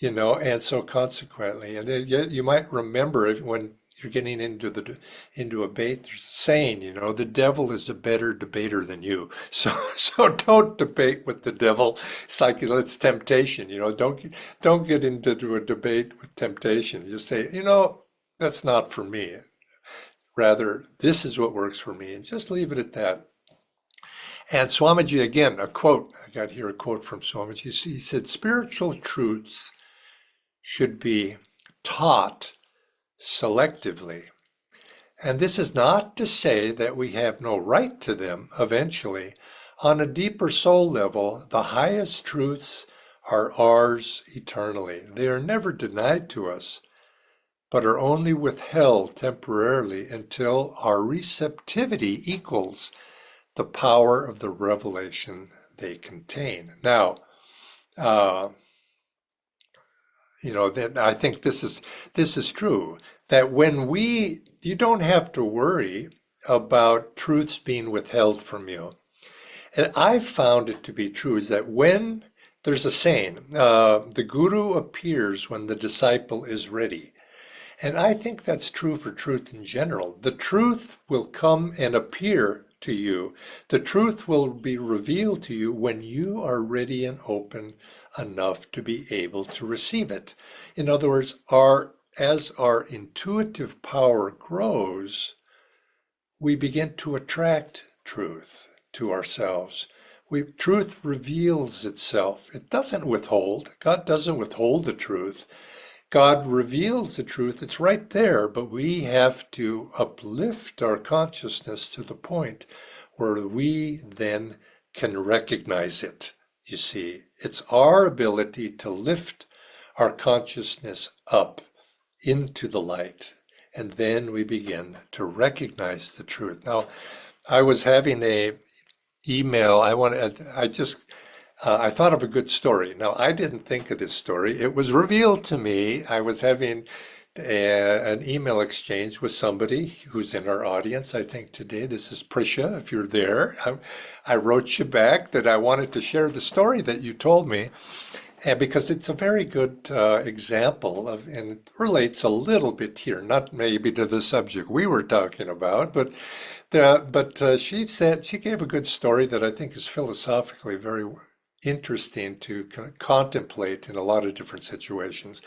Speaker 2: And so consequently, and you might remember when you're getting into a debate, there's a saying, the devil is a better debater than you. So don't debate with the devil. It's like it's temptation. Don't get into a debate with temptation. Just say, that's not for me. Rather, this is what works for me, and just leave it at that. And Swamiji, again, a quote. I got here a quote from Swamiji. He said, "Spiritual truths should be taught selectively. And this is not to say that we have no right to them eventually. On a deeper soul level, the highest truths are ours eternally. They are never denied to us, but are only withheld temporarily until our receptivity equals the power of the revelation they contain." Now, that I think this is true, that you don't have to worry about truths being withheld from you. And I've found it to be true is that when there's a saying, the guru appears when the disciple is ready. And I think that's true for truth in general. The truth will come and appear to you. The truth will be revealed to you when you are ready and open enough to be able to receive it. In other words, as our intuitive power grows, we begin to attract truth to ourselves. Truth reveals itself. It doesn't withhold. God doesn't withhold the truth. God reveals the truth. It's right there, but we have to uplift our consciousness to the point where we then can recognize it. You see, it's our ability to lift our consciousness up into the light, and then we begin to recognize the truth. Now, I was having a email. I thought of a good story. Now, I didn't think of this story. It was revealed to me. I was having an email exchange with somebody who's in our audience, I think today. This is Prisha, if you're there. I wrote you back that I wanted to share the story that you told me, and because it's a very good example and it relates a little bit here, not maybe to the subject we were talking about, but she gave a good story that I think is philosophically very interesting to contemplate in a lot of different situations.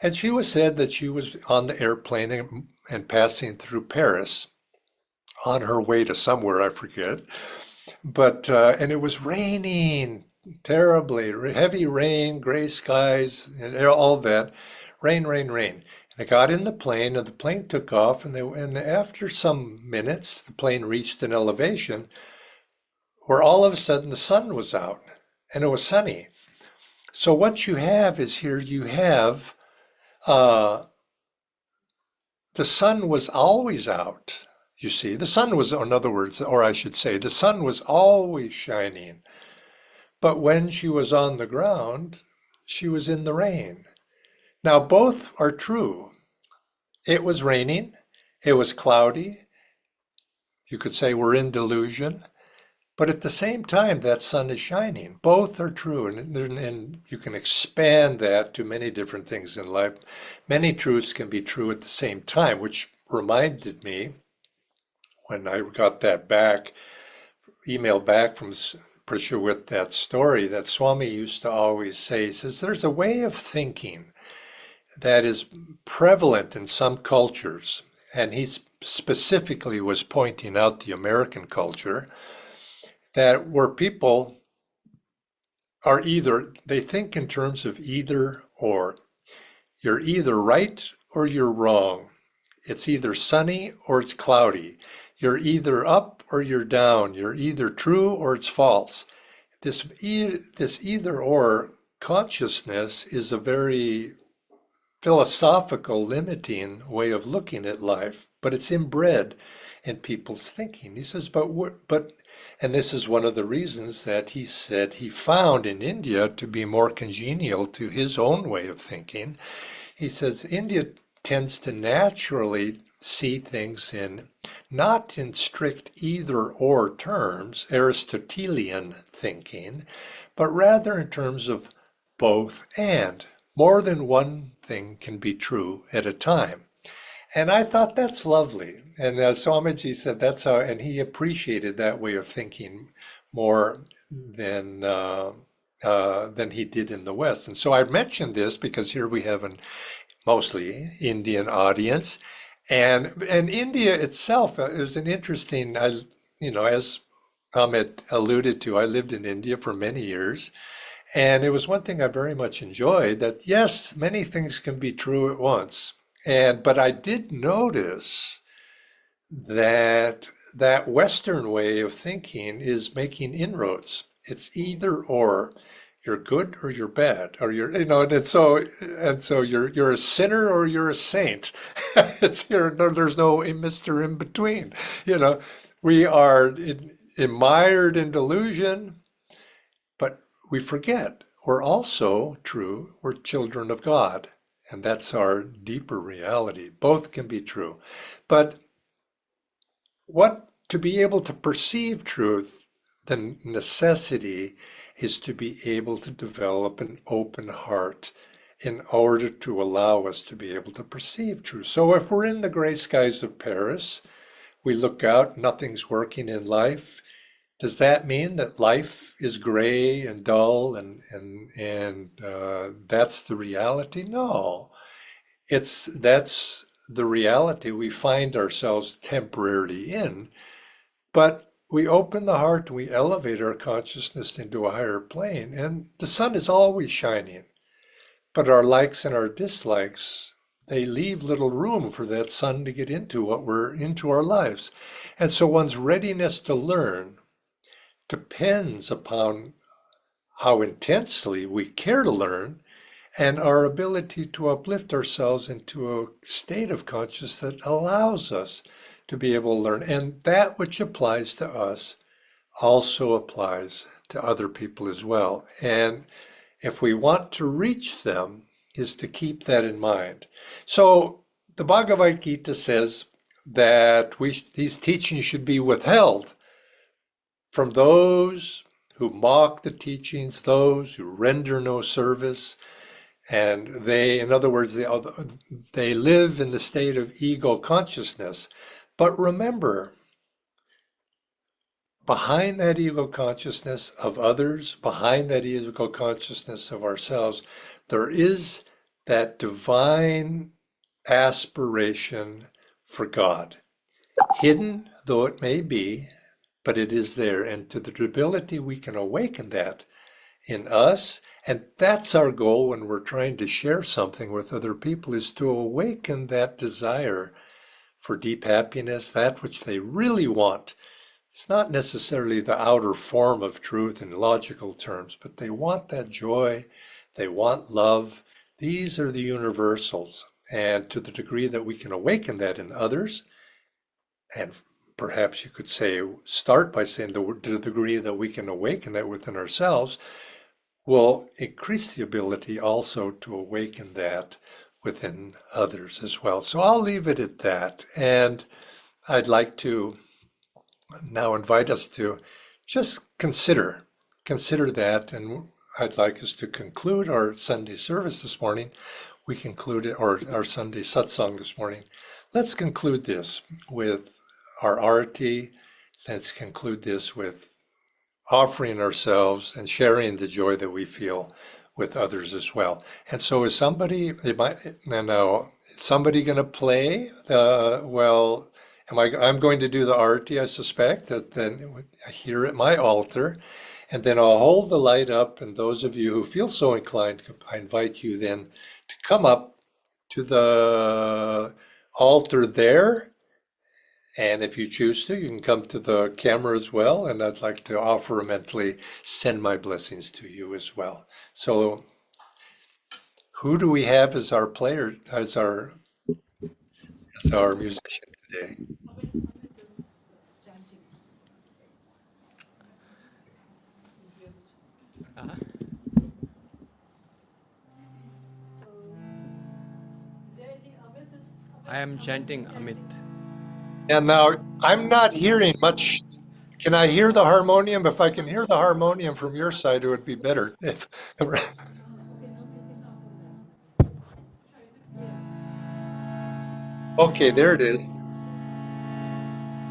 Speaker 2: And she said that she was on the airplane and passing through Paris on her way to somewhere, I forget. But and it was raining terribly, heavy rain, gray skies, and all that. Rain, rain, rain. And they got in the plane, and the plane took off, and after some minutes, the plane reached an elevation where all of a sudden the sun was out, and it was sunny. So what you have is here, you have the sun was always out. You see, the sun was, in other words, or I should say, the sun was always shining. But when she was on the ground, she was in the rain. Now, both are true. It was raining It was cloudy. You could say we're in delusion. But at the same time, that sun is shining. Both are true, and you can expand that to many different things in life. Many truths can be true at the same time, which reminded me when I got that email back from Prisha with that story that Swami used to always say. He says, there's a way of thinking that is prevalent in some cultures, and he specifically was pointing out the American culture, that where people are they think in terms of either or. You're either right or you're wrong. It's either sunny or it's cloudy. You're either up or you're down. You're either true or it's false. This either or consciousness is a very philosophical, limiting way of looking at life, but it's inbred in people's thinking. He says, and this is one of the reasons that he said he found in India to be more congenial to his own way of thinking. He says India tends to naturally see things not in strict either or terms, Aristotelian thinking, but rather in terms of both and. More than one thing can be true at a time. And I thought that's lovely. And Swamiji said that's how, and he appreciated that way of thinking more than he did in the West. And so I mentioned this because here we have a mostly Indian audience. And India itself is an interesting, as Amit alluded to, I lived in India for many years. And it was one thing I very much enjoyed, that yes, many things can be true at once. But I did notice that Western way of thinking is making inroads. It's either or. You're good or you're bad, or and so you're a sinner or you're a saint. There's no Mr. in between. We are mired in delusion, but we forget we're also true. We're children of God, and that's our deeper reality. Both can be true, but to be able to perceive truth, the necessity is to be able to develop an open heart in order to allow us to be able to perceive truth. So if we're in the gray skies of Paris, we look out, nothing's working in life. Does that mean that life is gray and dull and that's the reality? No, that's the reality we find ourselves temporarily in, but we open the heart, we elevate our consciousness into a higher plane, and the sun is always shining. But our likes and our dislikes, they leave little room for that sun to get into our lives. And so one's readiness to learn depends upon how intensely we care to learn and our ability to uplift ourselves into a state of consciousness that allows us to be able to learn. And that which applies to us also applies to other people as well. And if we want to reach them, is to keep that in mind. So the Bhagavad Gita says that these teachings should be withheld from those who mock the teachings, those who render no service. And in other words, they live in the state of ego consciousness. But remember, behind that ego consciousness of others, behind that ego consciousness of ourselves, there is that divine aspiration for God. Hidden though it may be, but it is there. And to the ability we can awaken that in us. And that's our goal when we're trying to share something with other people, is to awaken that desire for deep happiness, that which they really want. It's not necessarily the outer form of truth in logical terms, but they want that joy, they want love. These are the universals. And to the degree that we can awaken that in others, and perhaps you could start by saying to the degree that we can awaken that within ourselves, will increase the ability also to awaken that within others as well. So I'll leave it at that. And I'd like to now invite us to just consider that. And I'd like us to conclude our Sunday service this morning. We concluded, or our Sunday Satsang this morning. Let's conclude this with our arati. Let's conclude this with offering ourselves and sharing the joy that we feel with others as well. And so is somebody, is somebody going to play I'm going to do the arati, I suspect, that then here at my altar, and then I'll hold the light up, and those of you who feel so inclined, I invite you then to come up to the altar there. And if you choose to, you can come to the camera as well. And I'd like to offer mentally send my blessings to you as well. So who do we have as our player, as our musician today?
Speaker 1: I am chanting Amit.
Speaker 2: And now I'm not hearing much. Can I hear the harmonium? If I can hear the harmonium from your side, it would be better. Okay, there it is.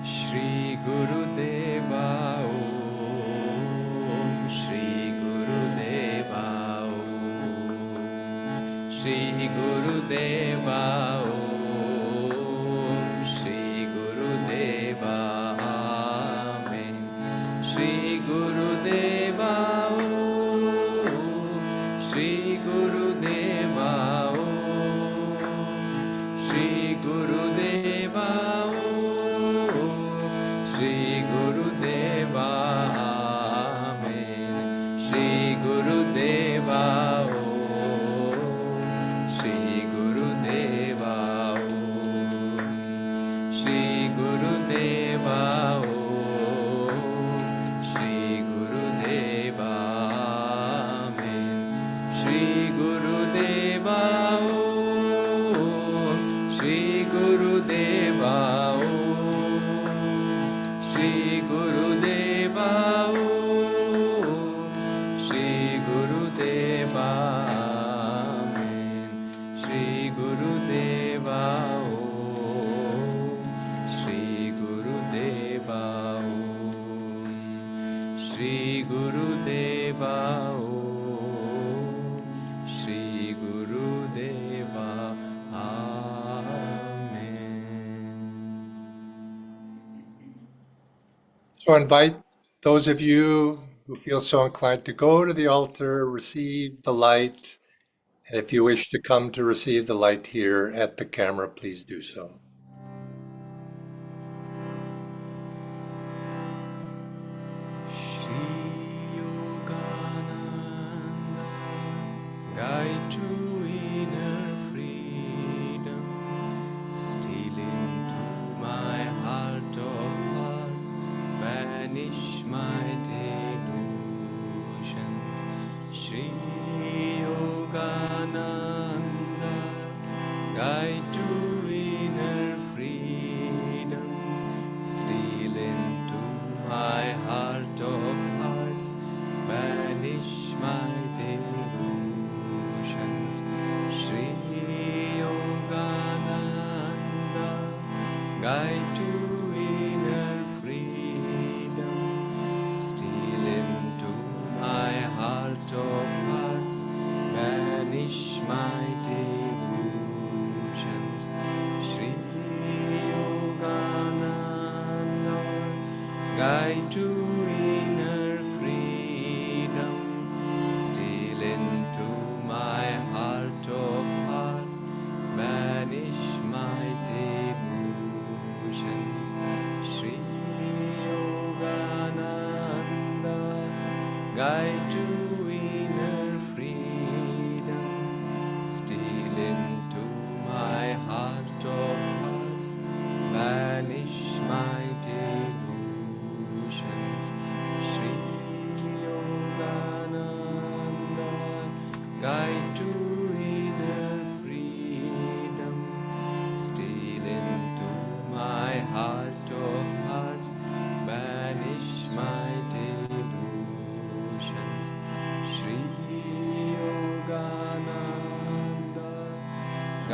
Speaker 1: Shri Guru Deva Om, Shri Guru Deva Om, Shri Guru Deva Om, Shri Guru Deva Amen. Shri Guru Deva Om, Shri Guru Deva Om, Shri Guru Deva Shri Guru Deva Amen. Shri Guru Deva Om. Shri Guru Deva Om. Shri Guru Deva Om. Shri Guru Deva Amen. Shri Guru Deva Om. Shri Guru Deva Om. Shri Guru Deva Om, Shri Guru Deva Amen. Shri Guru Deva Om, Shri Guru Deva Om, Shri Guru Deva Om, Shri Guru Deva Amen.
Speaker 2: So I invite those of you who feel so inclined to go to the altar, receive the light. And if you wish to come to receive the light here at the camera, please do so.
Speaker 1: Shri Yogananda, guide to inner freedom, steal into my heart of hearts, banish my delusions. Shri Yogananda, guide to inner freedom, steal into my heart of hearts, banish my delusions. Shri Yogananda, guide to inner freedom, steal into my heart of hearts, banish my delusions. Shri Yogananda, guide to inner freedom, steal into my heart of hearts, banish my delusions. Shri Yogananda, guide to inner freedom, steal into my heart of hearts, banish my delusions. Shri Yogananda, guide to inner freedom,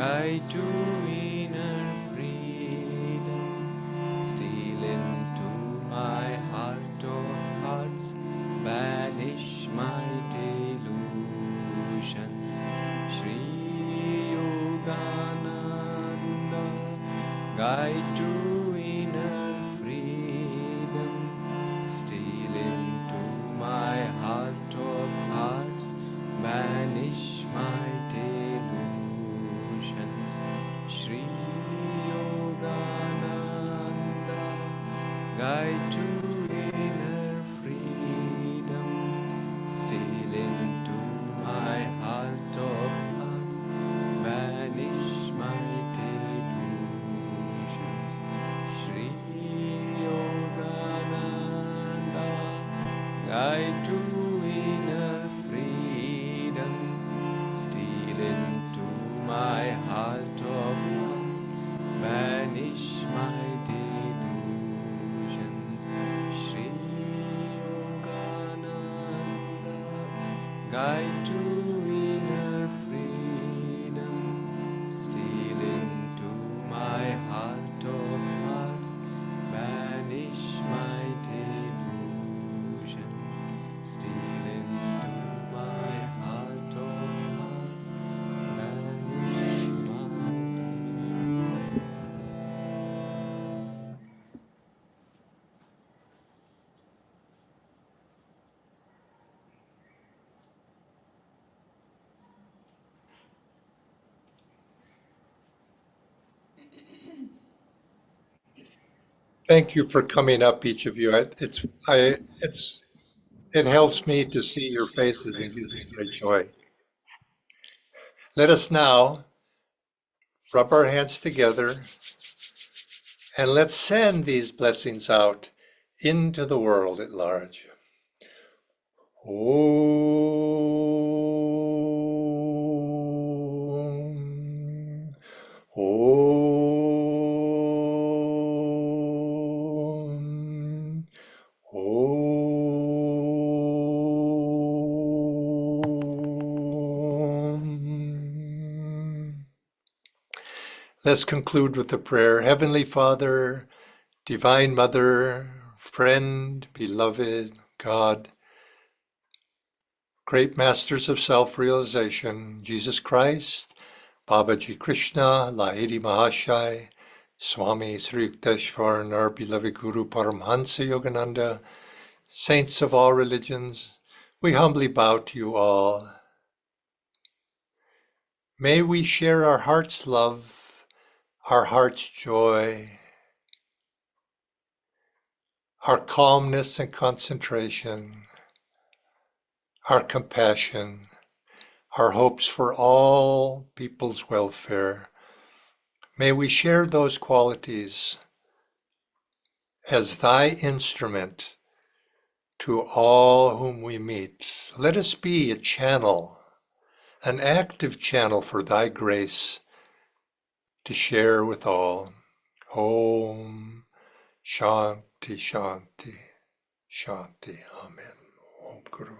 Speaker 1: guide to inner freedom, steal into my heart of hearts, banish my delusions. Shri Yogananda, guide to inner freedom, steal into my heart of hearts, banish my delusions. Shri Yogananda, guide to inner freedom, steal into my heart of hearts, banish my delusions. Shri Yogananda, guide to inner freedom, steal into my heart of hearts, banish my delusions. Shri Yogananda, guide to inner freedom, steal into my heart of hearts, banish my delusions. Steal into my heart of hearts, banish my
Speaker 2: Thank you for coming up, each of you. It helps me to see your faces and gives me great joy. Let us now rub our hands together and let's send these blessings out into the world at large. Om. Om. Om. Let's conclude with a prayer. Heavenly Father, Divine Mother, friend, beloved, God, great masters of self-realization, Jesus Christ, Babaji Krishna, Lahiri Mahashai, Swami Sri Yukteswar, and our beloved Guru Paramhansa Yogananda, saints of all religions, we humbly bow to you all. May we share our heart's love, our heart's joy, our calmness and concentration, our compassion, our hopes for all people's welfare. May we share those qualities as thy instrument to all whom we meet. Let us be a channel, an active channel for thy grace to share with all. Om Shanti Shanti Shanti. Amen. Om Guru.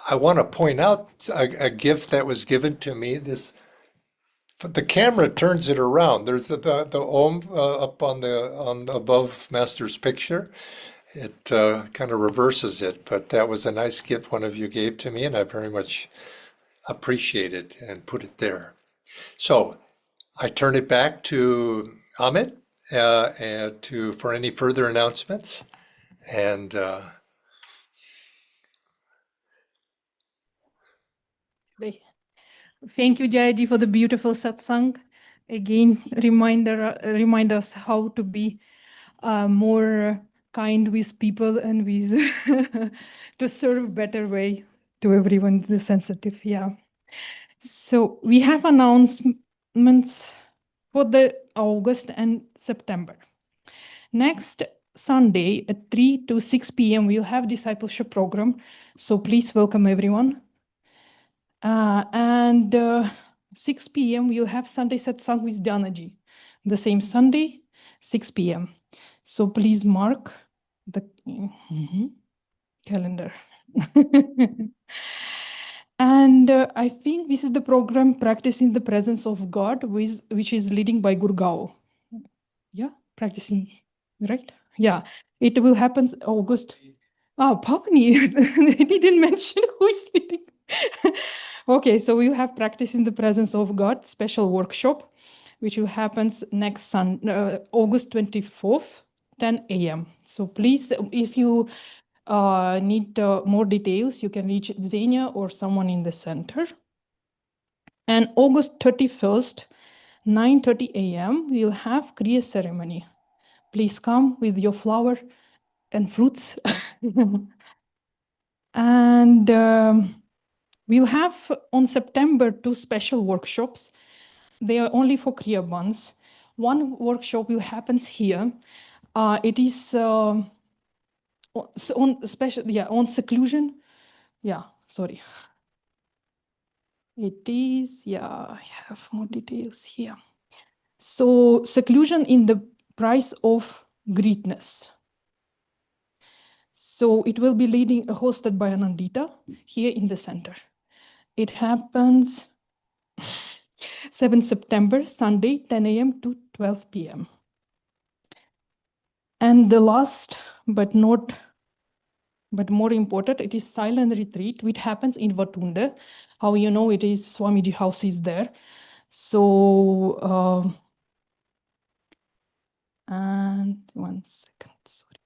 Speaker 2: I want to point out a gift that was given to me. The camera turns it around. There's the Om up on above Master's picture. It kind of reverses it, but that was a nice gift one of you gave to me, and I very much appreciate it and put it there. So I turn it back to Amit for any further announcements. And
Speaker 4: thank you, Jayaji, for the beautiful satsang. Again, remind us how to be more kind with people and with to serve better way to everyone, the sensitive. Yeah. So we have announcements for the August and September. Next Sunday at 3 to 6 p.m. we'll have discipleship program. So please welcome everyone. And 6 p.m. we'll have Sunday Satsang with Dhanaji. The same Sunday, 6 p.m. So please mark the calendar. And I think this is the program Practicing the Presence of God, which is leading by Gurgaon. Yeah, practicing, right? Yeah, it will happen August. Oh, Pavani, they didn't mention who is leading. Okay, so we'll have Practicing the Presence of God special workshop, which will happen next August 24th, 10 a.m. So please, if you need more details, you can reach Xenia or someone in the center. And August 31st, 9:30 a.m., we'll have Kriya ceremony. Please come with your flower and fruits. And we'll have on September 2 special workshops. They are only for Kriya Bans. One workshop will happen here. It is on special, on seclusion. Yeah, sorry. It is, I have more details here. So seclusion in the price of greatness. So it will be hosted by Anandita here in the center. It happens 7 September, Sunday, 10 a.m. to 12 p.m. And the last, but more important, it is silent retreat, which happens in Vatunde. How you know it is Swamiji house is there. So, and 1 second, sorry.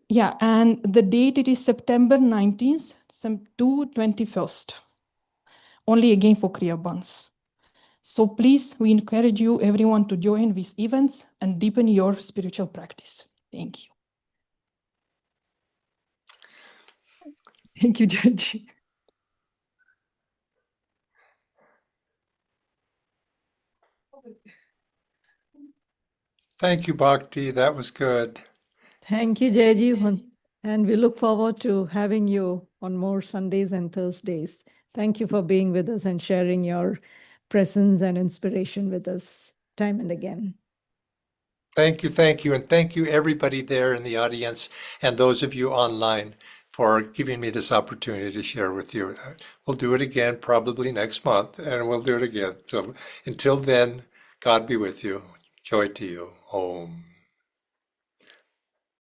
Speaker 4: Yeah, and the date it is September 19th to 21st. Only again for Kriya Bans. So please, we encourage you, everyone, to join these events and deepen your spiritual practice. Thank you. Thank you, Jayaji.
Speaker 2: Thank you, Bhakti. That was good.
Speaker 5: Thank you, Jayaji. And we look forward to having you on more Sundays and Thursdays. Thank you for being with us and sharing your presence and inspiration with us time and again.
Speaker 2: Thank you, and thank you everybody there in the audience and those of you online for giving me this opportunity to share with you. We'll do it again probably next month, and we'll do it again. So until then, God be with you. Joy to you. Om.